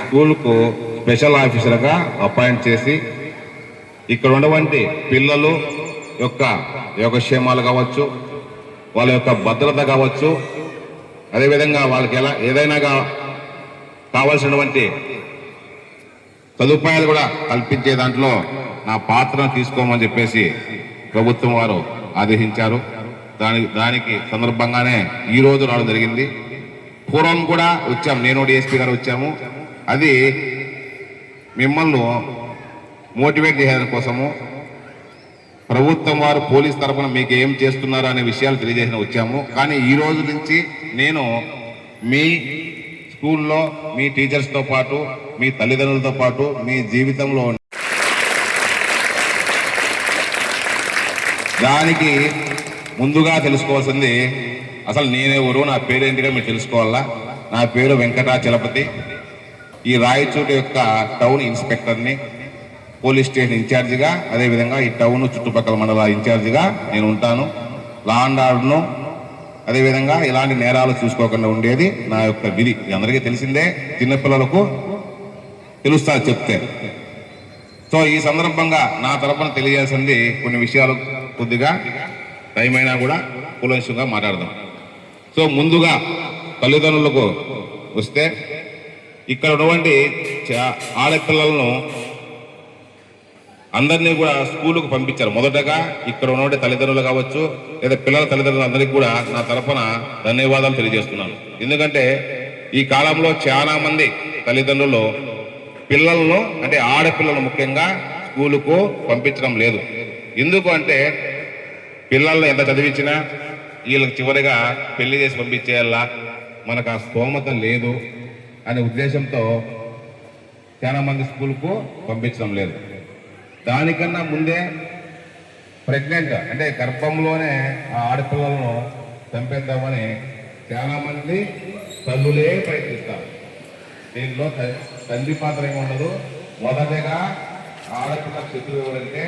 స్కూల్కు స్పెషల్ ఆఫీసర్గా అపాయింట్ చేసి ఇక్కడ ఉన్నటువంటి పిల్లలు యొక్క యోగక్షేమాలు కావచ్చు, వాళ్ళ యొక్క భద్రత కావచ్చు, అదేవిధంగా వాళ్ళకి ఏదైనా కావాల్సినటువంటి సదుపాయాలు కూడా కల్పించే దాంట్లో నా పాత్రను తీసుకోమని చెప్పేసి ప్రభుత్వం వారు ఆదేశించారు. దానికి సందర్భంగానే ఈ రోజు రావడం జరిగింది. పూర్వం కూడా వచ్చాము, నేను డిఎస్పీ గారు వచ్చాము. అది మిమ్మల్ని మోటివేట్ చేయడం కోసము ప్రభుత్వం వారు పోలీస్ తరఫున మీకు ఏం చేస్తున్నారు అనే విషయాలు తెలియజేసిన వచ్చాము. కానీ ఈ రోజు నుంచి నేను మీ స్కూల్లో మీ టీచర్స్తో పాటు, మీ తల్లిదండ్రులతో పాటు మీ జీవితంలో దానికి ముందుగా తెలుసుకోవాల్సింది అసలు నేనెవరు, నా పేరేంటిగా మీరు తెలుసుకోవాలా. నా పేరు వెంకటాచలపతి. ఈ రాయచోటి యొక్క టౌన్ ఇన్స్పెక్టర్ని, పోలీస్ స్టేషన్ ఇన్ఛార్జిగా, అదేవిధంగా ఈ టౌన్ చుట్టుపక్కల మండల ఇన్ఛార్జిగా నేను ఉంటాను. లా అండ్ ఆర్డర్ను, అదేవిధంగా ఇలాంటి నేరాలు చూసుకోకుండా ఉండేది నా యొక్క విధి. అందరికీ తెలిసిందే, చిన్నపిల్లలకు తెలుస్తారు చెప్తే. సో ఈ సందర్భంగా నా తరపున తెలియాల్సింది కొన్ని విషయాలు, కొద్దిగా టైం అయినా కూడా కూలంగా మాట్లాడదాం. సో ముందుగా తల్లిదండ్రులకు వస్తే, ఇక్కడ ఉన్నటువంటి ఆడపిల్లలను అందరినీ కూడా స్కూలుకు పంపించారు. మొదటగా ఇక్కడ ఉన్నటువంటి తల్లిదండ్రులు కావచ్చు, లేదా పిల్లల తల్లిదండ్రులు అందరికీ కూడా నా తరఫున ధన్యవాదాలు తెలియజేస్తున్నాను. ఎందుకంటే ఈ కాలంలో చాలా మంది తల్లిదండ్రులు పిల్లలను, అంటే ఆడపిల్లలు ముఖ్యంగా స్కూలుకు పంపించడం లేదు. ఎందుకు అంటే పిల్లలను ఎంత చదివించినా వీళ్ళకి చివరిగా పెళ్లి చేసి పంపించేయాలా, మనకు ఆ స్తోమత లేదు అనే ఉద్దేశంతో చాలా మంది స్కూల్కు పంపించడం లేదు. దానికన్నా ముందే ప్రెగ్నెంట్, అంటే గర్భంలోనే ఆ ఆడపిల్లలను చంపేద్దామని చాలా మంది తల్లులే ప్రయత్నిస్తారు. దీనిలో తండ్రి పాత్ర ఏమి ఉండదు. మొదటగా ఆడపిల్ల శత్రువు ఎవరంటే